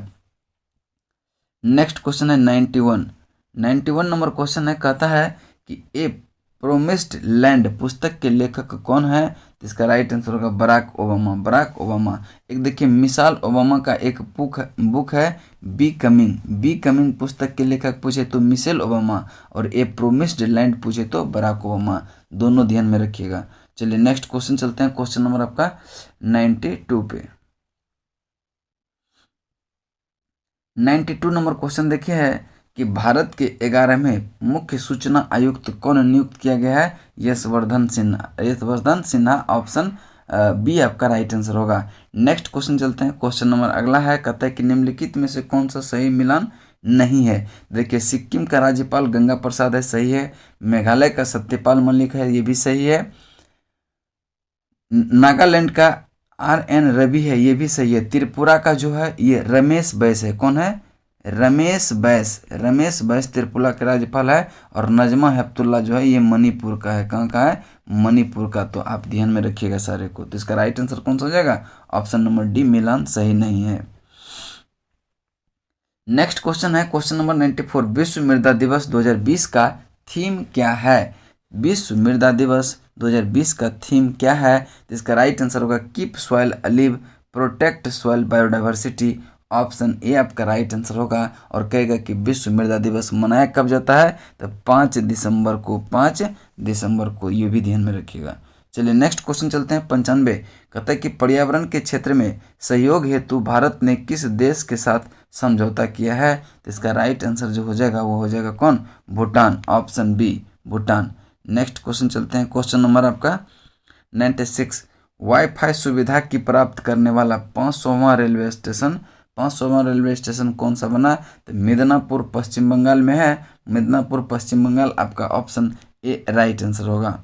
नेक्स्ट क्वेश्चन है 91 नंबर क्वेश्चन है, कहता है कि ए प्रोमिस्ड लैंड पुस्तक के लेखक कौन है? तो इसका राइट आंसर होगा बराक ओबामा, बराक ओबामा। एक देखिए मिसाल ओबामा का एक बुक है बी कमिंग पुस्तक के लेखक पूछे तो मिशेल ओबामा, और ए प्रोमिस्ड लैंड पूछे तो बराक ओबामा, दोनों ध्यान में रखिएगा। चलिए नेक्स्ट क्वेश्चन चलते हैं, क्वेश्चन नंबर आपका 92 पे। 92 नंबर क्वेश्चन देखिए है कि भारत के 11वें मुख्य सूचना आयुक्त कौन नियुक्त किया गया है? यशवर्धन सिन्हा, ऑप्शन बी आपका राइट आंसर होगा। नेक्स्ट क्वेश्चन चलते हैं, क्वेश्चन नंबर अगला है, कहता है कि निम्नलिखित में से कौन सा सही मिलान नहीं है? देखिए, सिक्किम का राज्यपाल गंगा प्रसाद है, सही है। मेघालय का सत्यपाल मलिक है, ये भी सही है। नागालैंड का RN रवि है, ये भी सही है। त्रिपुरा का जो है ये रमेश बैस है, कौन है? रमेश बैस त्रिपुरा के राज्यपाल है। और नजमा हेपतुल्ला जो है ये मणिपुर का है, कहाँ का है? मणिपुर का। तो आप ध्यान में रखिएगा सारे को। तो इसका राइट आंसर कौन सा हो जाएगा? ऑप्शन नंबर डी, मिलान सही नहीं है। नेक्स्ट क्वेश्चन है, क्वेश्चन नंबर 94। विश्व मृदा दिवस 2020 का थीम क्या है? विश्व मृदा दिवस 2020 का थीम क्या है? तो इसका राइट आंसर होगा keep soil अलिव, protect soil biodiversity, option A आपका राइट आंसर होगा। और कहेगा कि विश्व मृदा दिवस मनाया कब जाता है? तो 5 दिसंबर को, 5 दिसंबर को, ये भी ध्यान में रखिएगा। चलिए नेक्स्ट क्वेश्चन चलते हैं, 95। कहता है कि पर्यावरण के क्षेत्र में सहयोग हेतु भारत ने किस देश के साथ समझौता किया है? तो इसका राइट आंसर जो हो जाएगा वो हो जाएगा कौन? Bhutan, option B, Bhutan. Next question चलते हैं, क्वेश्चन नंबर आपका 96। वाईफाई सुविधा की प्राप्त करने वाला 500वां रेलवे स्टेशन कौन सा बना? तो मिदनापुर पश्चिम बंगाल में है, मिदनापुर पश्चिम बंगाल, आपका ऑप्शन ए राइट आंसर होगा।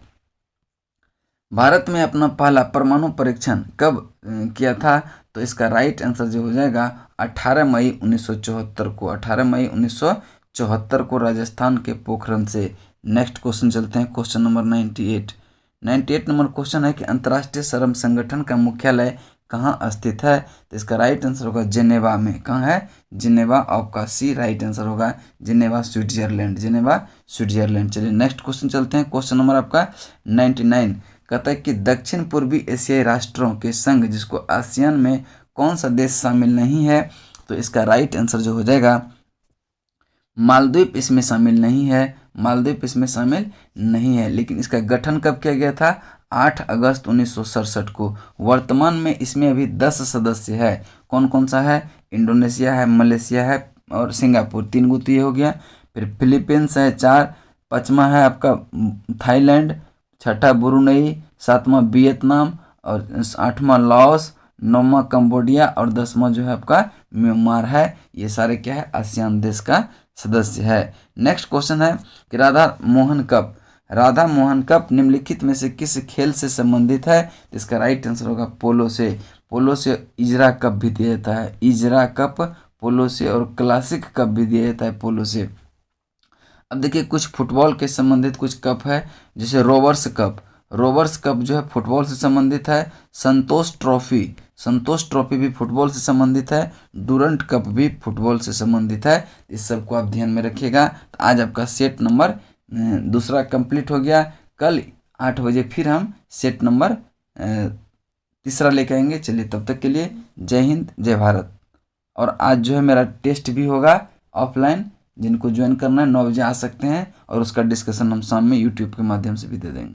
भारत में अपना पहला परमाणु परीक्षण कब किया था? तो इसका राइट आंसर जो हो जाएगा 18 मई 1974 को, 18 मई 1974 को राजस्थान के पोखरण से। नेक्स्ट क्वेश्चन चलते हैं, क्वेश्चन नंबर 98 नंबर क्वेश्चन है कि अंतर्राष्ट्रीय श्रम संगठन का मुख्यालय कहाँ स्थित है? तो इसका राइट आंसर होगा जिनेवा में। कहाँ है? जिनेवा, आपका सी राइट आंसर होगा, जिनेवा स्विट्जरलैंड, जिनेवा स्विट्जरलैंड। चलिए नेक्स्ट क्वेश्चन चलते हैं, क्वेश्चन नंबर आपका 99। कहता है कि दक्षिण पूर्वी एशियाई राष्ट्रों के संघ जिसको आसियान में कौन सा देश शामिल नहीं है? तो इसका राइट आंसर जो हो जाएगा मालदीव इसमें शामिल नहीं है, मालदीव इसमें शामिल नहीं है। लेकिन इसका गठन कब किया गया था? 8 अगस्त 1967 को। वर्तमान में इसमें अभी 10 सदस्य है। कौन कौन सा है? इंडोनेशिया है, मलेशिया है और सिंगापुर, 3 गो तो ये हो गया। फिर फिलीपींस है 4, 5वां है आपका थाईलैंड, 6ठा ब्रुनई, 7वां वियतनाम और 8वां लाओस, 9वां कंबोडिया और 10वां जो है आपका म्यांमार है। ये सारे क्या है? आसियान देश का सदस्य है। नेक्स्ट क्वेश्चन है कि राधा मोहन कप निम्नलिखित में से किस खेल से संबंधित है? इसका राइट आंसर होगा पोलो से। पोलो से इजरा कप भी दिया जाता है, इजरा कप पोलो से, और क्लासिक कप भी दिया जाता है पोलो से। अब देखिए कुछ फुटबॉल के संबंधित कुछ कप है, जैसे रोवर्स कप जो है फुटबॉल से संबंधित है। संतोष ट्रॉफी भी फुटबॉल से संबंधित है। डूरंट कप भी फुटबॉल से संबंधित है। इस सब को आप ध्यान में रखिएगा। तो आज आपका सेट नंबर दूसरा कंप्लीट हो गया। कल 8 बजे फिर हम सेट नंबर तीसरा लेकर आएंगे। चलिए तब तक के लिए जय हिंद, जय भारत। और आज जो है मेरा टेस्ट भी होगा ऑफलाइन, जिनको ज्वाइन करना है 9 बजे आ सकते हैं, और उसका डिस्कशन हम शाम में यूट्यूब के माध्यम से भी दे देंगे।